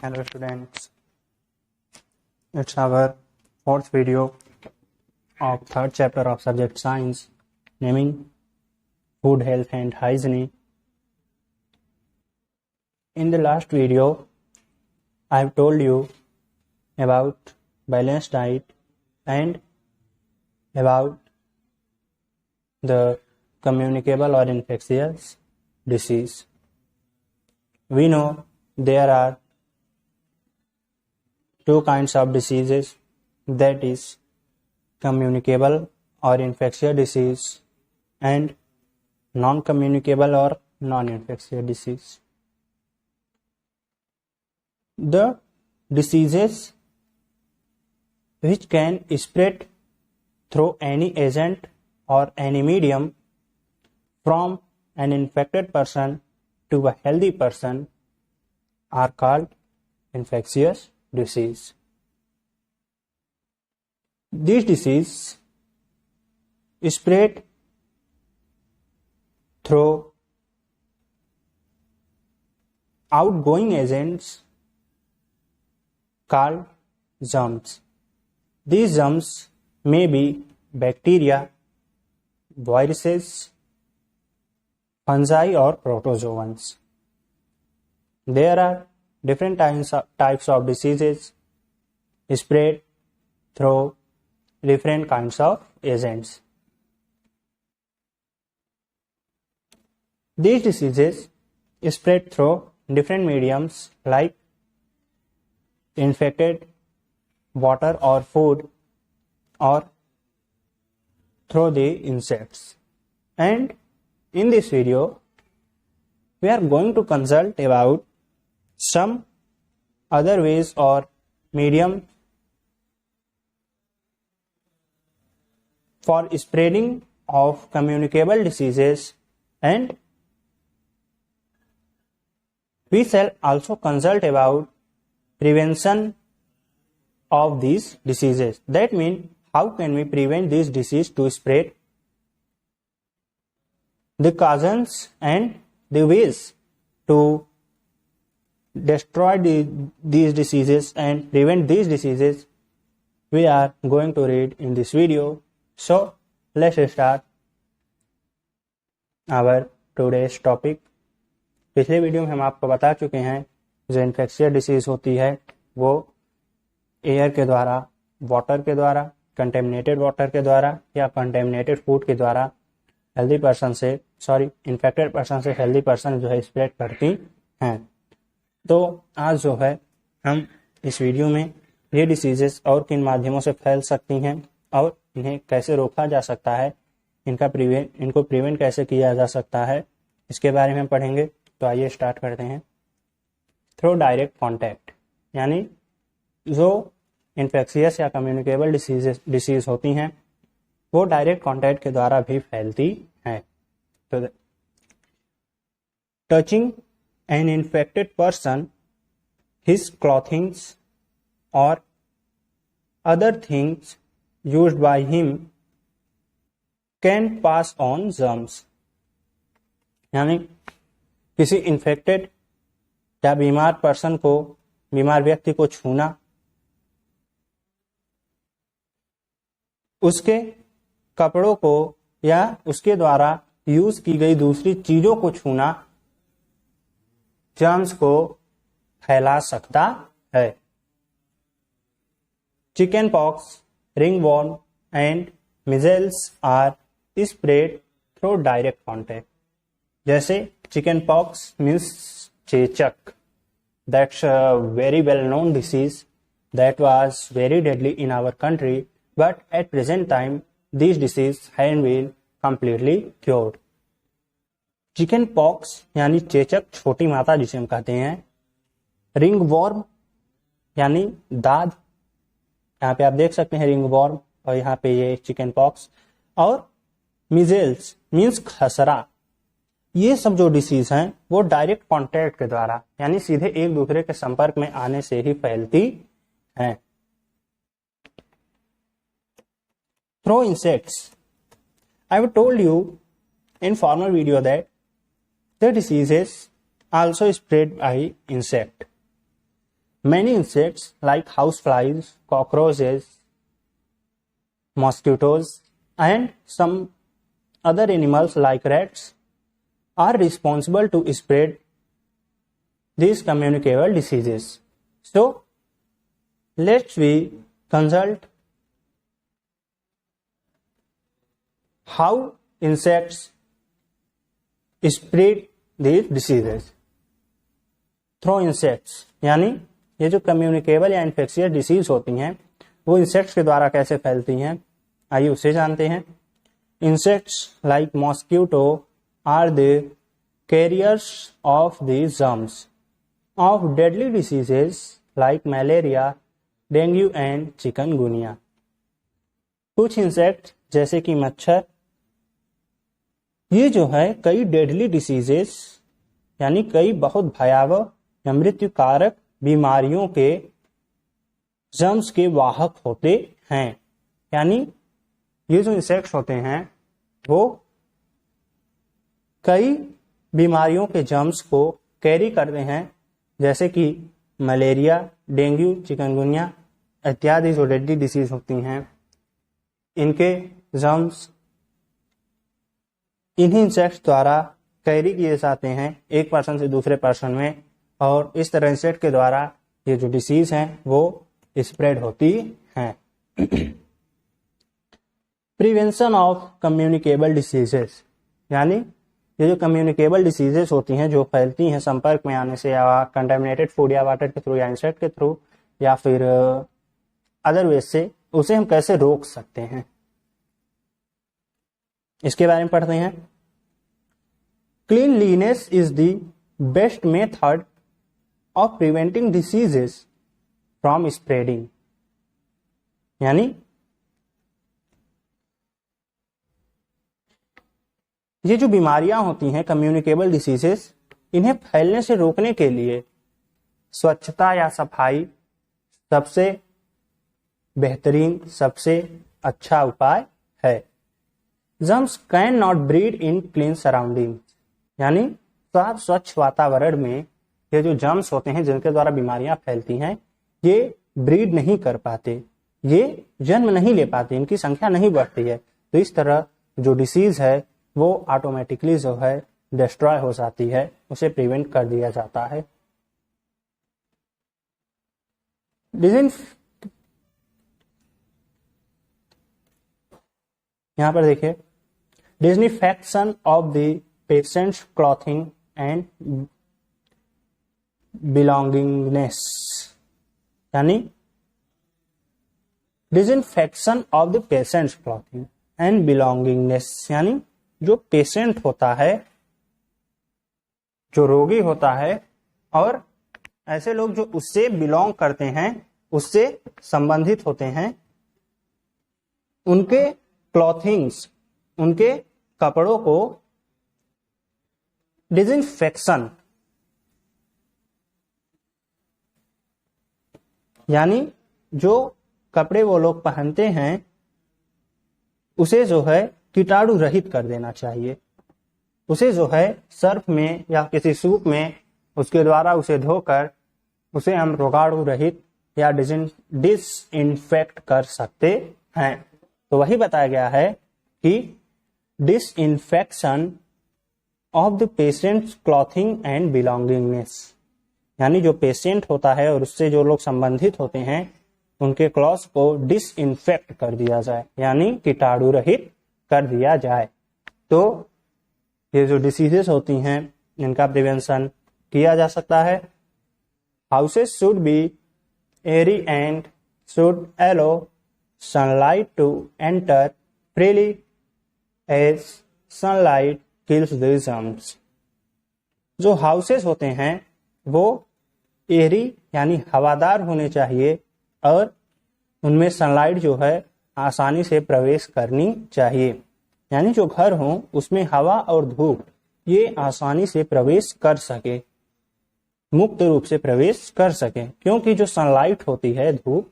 Hello students, it's our fourth video of third chapter of subject science, naming food health and hygiene. In the last video, I have told you about balanced diet and about the communicable or infectious disease. We know there are two kinds of diseases, that is communicable or infectious disease and non-communicable or non-infectious disease. The diseases which can spread through any agent or any medium from an infected person to a healthy person are called infectious disease. This disease is spread through outgoing agents called germs. These germs may be bacteria, viruses, fungi or protozoans. There are different types of diseases spread through different kinds of agents. These diseases spread through different mediums like infected water or food or through the insects. And in this video, we are going to consult about some other ways or medium for spreading of communicable diseases, and we shall also consult about prevention of these diseases. That means how can we prevent this disease to spread, the causes and the ways to destroy these diseases and prevent these diseases we are going to read in this video. So let's start our today's topic. पिछले video में हम आपको बता चुके हैं जो infectious disease होती है वो एयर के द्वारा, वाटर के द्वारा, कंटेमिनेटेड वाटर के द्वारा या कंटेमिनेटेड फूड के द्वारा इन्फेक्टेड पर्सन से हेल्दी पर्सन जो है स्प्रेड करती हैं। तो आज जो है हम इस वीडियो में ये डिसीजेस और किन माध्यमों से फैल सकती हैं और इन्हें कैसे रोका जा सकता है, इनको प्रिवेंट कैसे किया जा सकता है, इसके बारे में पढ़ेंगे। तो आइए स्टार्ट करते हैं। थ्रू डायरेक्ट कॉन्टैक्ट, यानी जो इन्फेक्शियस या कम्युनिकेबल डिसीज होती हैं वो डायरेक्ट कॉन्टैक्ट के द्वारा भी फैलती हैं। तो touching an infected person, his clothing or other things used by him can pass on germs, यानी किसी इन्फेक्टेड या बीमार व्यक्ति को छूना, उसके कपड़ों को या उसके द्वारा यूज की गई दूसरी चीजों को छूना जर्म्स को फैला सकता है। Chicken pox, ringworm and measles are spread through direct contact. जैसे चिकन पॉक्स मीन्स चेचक, that's a very well known disease that was very deadly in our country, but at present time this disease has been completely cured. Chicken pox यानी चेचक, छोटी माता जिसे हम कहते हैं, रिंग वॉर्म यानी दाद, यहाँ पे आप देख सकते हैं रिंग वॉर्म और यहाँ पे ये चिकन पॉक्स, और मिजेल्स मीन्स खसरा। ये सब जो डिसीज हैं वो डायरेक्ट कॉन्टैक्ट के द्वारा यानी सीधे एक दूसरे के संपर्क में आने से ही फैलती हैं। Through insects, I have told you in former video that the diseases also spread by insect. Many insects like houseflies, cockroaches, mosquitoes, and some other animals like rats are responsible to spread these communicable diseases. So, let's we consult how insects spread these diseases through insects. यानी ये जो communicable या infectious disease होती हैं वो insects के द्वारा कैसे फैलती हैं, आइए उसे जानते हैं. Insects like mosquito are the carriers of the germs of deadly diseases like malaria, dengue and chikungunya. कुछ इंसेक्ट जैसे कि मच्छर, ये जो है कई डेडली डिसीजेस यानी कई बहुत भयावह या मृत्यु कारक बीमारियों के जर्म्स के वाहक होते हैं. यानी ये जो इंसेक्ट्स होते हैं वो कई बीमारियों के जर्म्स को कैरी करते हैं, जैसे कि मलेरिया, डेंगू, चिकनगुनिया इत्यादि जो डेडली डिसीज होती हैं इनके जर्म्स इन्हीं इंसेक्ट्स द्वारा कैरी किए जाते हैं एक पर्सन से दूसरे पर्सन में, और इस तरह इंसेक्ट के द्वारा ये जो डिसीज हैं वो स्प्रेड होती हैं. प्रिवेंशन ऑफ कम्युनिकेबल डिसीजेस, यानी ये जो कम्युनिकेबल डिसीजेस होती हैं जो फैलती हैं संपर्क में आने से या कंटामिनेटेड फूड या वाटर के थ्रू या इंसेक्ट के थ्रू या फिर अदर वे से, उसे हम कैसे रोक सकते हैं इसके बारे में पढ़ते हैं. Cleanliness is the best method of preventing diseases from spreading. यानी ये जो बीमारियां होती हैं कम्युनिकेबल डिसीजेस, इन्हें फैलने से रोकने के लिए स्वच्छता या सफाई सबसे बेहतरीन, सबसे अच्छा उपाय है. Germs can not breed in clean surrounding, यानी साफ स्वच्छ वातावरण में ये जो जर्म्स होते हैं जिनके द्वारा बीमारियां फैलती हैं ये ब्रीड नहीं कर पाते, ये जन्म नहीं ले पाते, इनकी संख्या नहीं बढ़ती है. तो इस तरह जो डिसीज है वो ऑटोमेटिकली जो है डिस्ट्रॉय हो जाती है, उसे प्रिवेंट कर दिया जाता है. यहां पर देखिए, disinfection of the patients clothing and belongingness, यानी disinfection of the patients clothing and belongingness, यानी जो पेशेंट होता है, जो रोगी होता है और ऐसे लोग जो उससे बिलोंग करते हैं, उससे संबंधित होते हैं, उनके क्लॉथिंग्स, उनके कपड़ों को डिसइंफेक्शन, यानी जो कपड़े वो लोग पहनते हैं उसे जो है कीटाणु रहित कर देना चाहिए. उसे जो है सर्फ में या किसी सूप में उसके द्वारा उसे धोकर उसे हम रोगाणु रहित या डिसइंफेक्ट कर सकते हैं. तो वही बताया गया है कि disinfection of the patients clothing and belongingness, यानी जो पेशेंट होता है और उससे जो लोग संबंधित होते हैं उनके क्लॉथ्स को डिसइंफेक्ट कर दिया जाए, यानी कीटाणु रहित कर दिया जाए. तो ये जो डिसीजेस होती हैं इनका प्रिवेंशन किया जा सकता है. Houses should be airy and should allow sunlight to enter freely as sunlight kills the germs. जो हाउसेस होते हैं वो एरी यानी हवादार होने चाहिए और उनमें सनलाइट जो है आसानी से प्रवेश करनी चाहिए, यानी जो घर हो उसमें हवा और धूप ये आसानी से प्रवेश कर सके, मुक्त रूप से प्रवेश कर सके, क्योंकि जो सनलाइट होती है, धूप,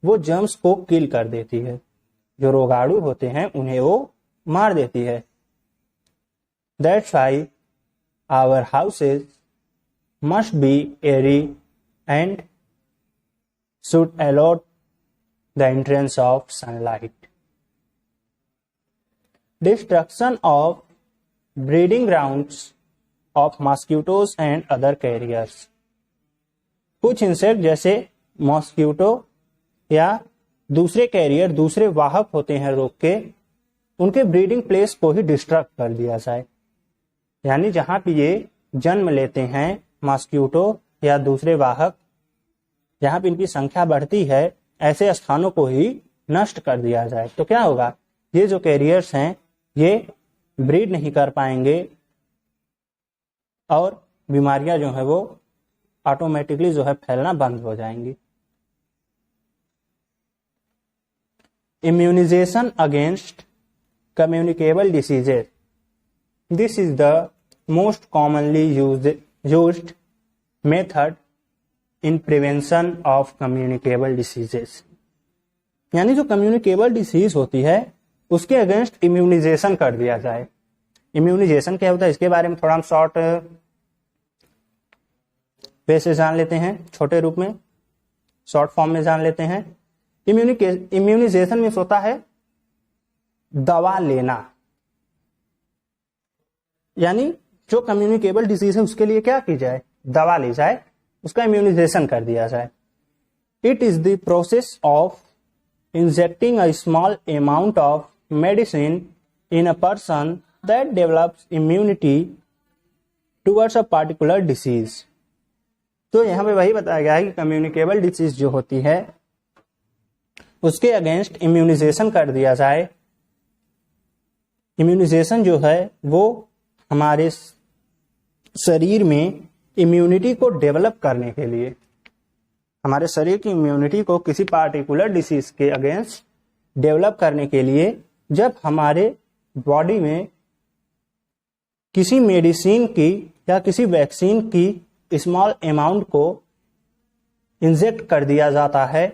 वो जर्म्स को किल कर देती है, जो रोगाणु होते हैं उन्हें वो मार देती है. That's why our houses must be airy and should allow the entrance of sunlight. Destruction of breeding grounds of mosquitoes and other carriers. कुछ इंसेक्ट जैसे मॉस्किटो या दूसरे कैरियर, दूसरे वाहक होते हैं रोग के, उनके ब्रीडिंग प्लेस को ही डिस्ट्रक्ट कर दिया जाए। यानी जहां पे ये जन्म लेते हैं मॉस्किटो या दूसरे वाहक, जहां पे इनकी संख्या बढ़ती है, ऐसे स्थानों को ही नष्ट कर दिया जाए। तो क्या होगा, ये जो कैरियर्स हैं ये ब्रीड नहीं कर पाएंगे और बीमारियां जो है वो ऑटोमेटिकली जो है फैलना बंद हो जाएंगी। Immunisation against communicable diseases, this is the most commonly used method in prevention of communicable diseases. यानी जो कम्युनिकेबल डिसीज होती है उसके अगेंस्ट इम्यूनाइजेशन कर दिया जाए। इम्यूनाइजेशन क्या होता है, इसके बारे में थोड़ा हम शॉर्ट वे से जान लेते हैं, छोटे रूप में शॉर्ट फॉर्म में जान लेते हैं। इम्यूनाइजेशन में होता है दवा लेना, यानी जो कम्युनिकेबल डिसीज है उसके लिए क्या की जाए, दवा ली जाए, उसका इम्यूनाइजेशन कर दिया जाए। It is the process of injecting a small amount of medicine in a person that develops immunity towards a particular disease. तो यहां पे वही बताया गया है कि कम्युनिकेबल डिसीज जो होती है उसके अगेंस्ट इम्यूनाइजेशन कर दिया जाए। इम्यूनाइजेशन जो है वो हमारे शरीर में इम्यूनिटी को डेवलप करने के लिए, हमारे शरीर की इम्यूनिटी को किसी पार्टिकुलर डिसीज के अगेंस्ट डेवलप करने के लिए, जब हमारे बॉडी में किसी मेडिसिन की या किसी वैक्सीन की स्मॉल अमाउंट को इंजेक्ट कर दिया जाता है,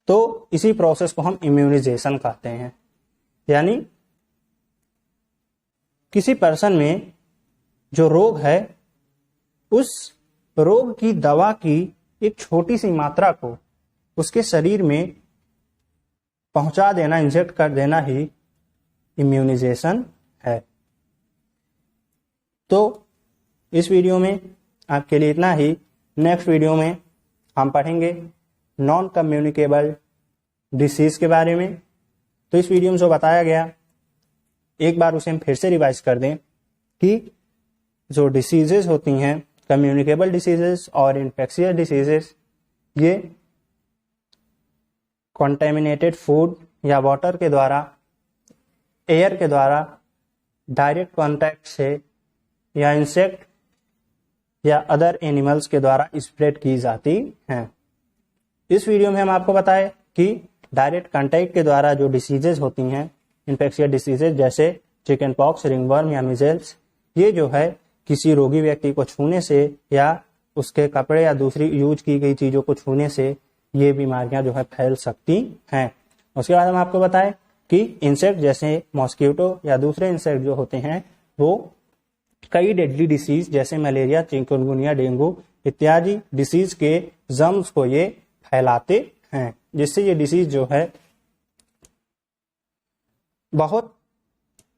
तो इसी प्रोसेस को हम इम्यूनाइजेशन कहते हैं। यानी किसी पर्सन में जो रोग है उस रोग की दवा की एक छोटी सी मात्रा को उसके शरीर में पहुंचा देना, इंजेक्ट कर देना ही इम्यूनाइजेशन है। तो इस वीडियो में आपके लिए इतना ही। नेक्स्ट वीडियो में हम पढ़ेंगे नॉन कम्युनिकेबल डिसीज के बारे में। तो इस वीडियो में जो बताया गया एक बार उसे हम फिर से रिवाइज कर दें कि जो डिसीजेस होती हैं, कम्युनिकेबल डिसीजेस और इन्फेक्शियस डिसीजेस, ये कॉन्टेमिनेटेड फूड या वाटर के द्वारा, एयर के द्वारा, डायरेक्ट कांटेक्ट से या इंसेक्ट या अदर एनिमल्स के द्वारा स्प्रेड की जाती हैं। इस वीडियो में हम आपको बताएं कि डायरेक्ट कांटेक्ट के द्वारा जो डिसीजेज होती हैं, इन्फेक्शियस डिसीजेज जैसे चिकन पॉक्स, रिंगवर्म या मीजल्स, ये जो है किसी रोगी व्यक्ति को छूने से या उसके कपड़े या दूसरी यूज की गई चीजों को छूने से ये बीमारियां जो है फैल सकती हैं। उसके बाद हम आपको बताएं कि इंसेक्ट जैसे मॉस्किटो या दूसरे इंसेक्ट जो होते हैं वो कई डेडली डिसीज जैसे मलेरिया, चिकनगुनिया, डेंगू इत्यादि डिसीज के जर्म्स को ये फैलाते हैं, जिससे ये डिसीज जो है बहुत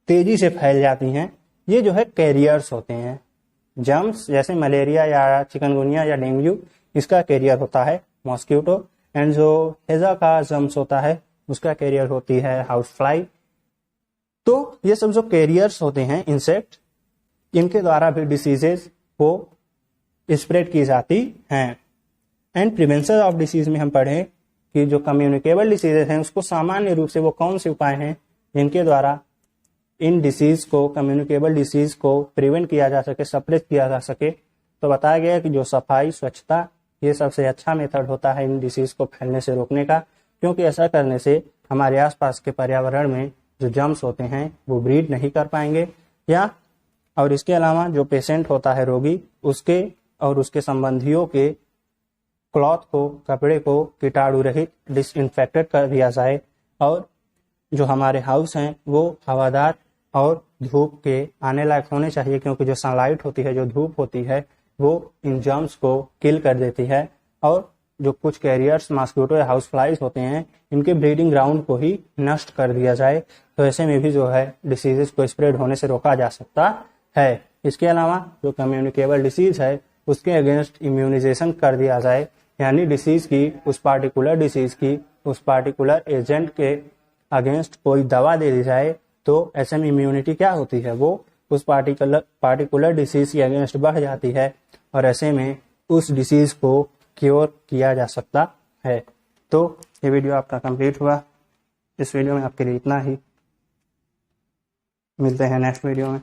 तेजी से फैल जाती हैं। ये जो है कैरियर्स होते हैं। जर्म्स जैसे मलेरिया या चिकनगुनिया या डेंगू, इसका कैरियर होता है मॉस्किटो, एंड जो हेजा का जर्म्स होता है उसका कैरियर होती है हाउस फ्लाई। तो ये सब जो कैरियर्स होते हैं इंसेक्ट, इनके द्वारा भी डिसीजेस को स्प्रेड की जाती हैं। एंड प्रिवेंशन ऑफ डिसीज में हम पढ़ें कि जो कम्युनिकेबल डिसीजेस हैं उसको सामान्य रूप से वो कौन से उपाय हैं जिनके द्वारा इन डिसीज को, कम्युनिकेबल डिसीज को प्रिवेंट किया जा सके, सप्रेस किया जा सके। तो बताया गया कि जो सफाई, स्वच्छता, ये सबसे अच्छा मेथड होता है इन डिसीज को फैलने से रोकने का, क्योंकि ऐसा करने से हमारे आसपास के पर्यावरण में जो जर्म्स होते हैं वो ब्रीड नहीं कर पाएंगे, या और इसके अलावा जो पेशेंट होता है रोगी, उसके और उसके संबंधियों के क्लॉथ को, कपड़े को कीटाणु रहित डिसइंफेक्टेड कर दिया जाए, और जो हमारे हाउस हैं वो हवादार और धूप के आने लायक होने चाहिए, क्योंकि जो सनलाइट होती है, जो धूप होती है, वो इन जर्म्स को किल कर देती है। और जो कुछ कैरियर्स मॉस्किटो या हाउस फ्लाइज होते हैं, इनके ब्रीडिंग ग्राउंड को ही नष्ट कर दिया जाए, तो ऐसे में भी जो है डिसीजेस को स्प्रेड होने से रोका जा सकता है। इसके अलावा जो कम्युनिकेबल डिसीज है उसके अगेंस्ट इम्यूनाइजेशन कर दिया जाए, यानी डिसीज की उस पार्टिकुलर एजेंट के अगेंस्ट कोई दवा दे दी जाए, तो ऐसे में इम्यूनिटी क्या होती है, वो उस पार्टिकुलर डिसीज के अगेंस्ट बढ़ जाती है और ऐसे में उस डिसीज को क्योर किया जा सकता है। तो ये वीडियो आपका कंप्लीट हुआ। इस वीडियो में आपके लिए इतना ही। मिलते हैं नेक्स्ट वीडियो में।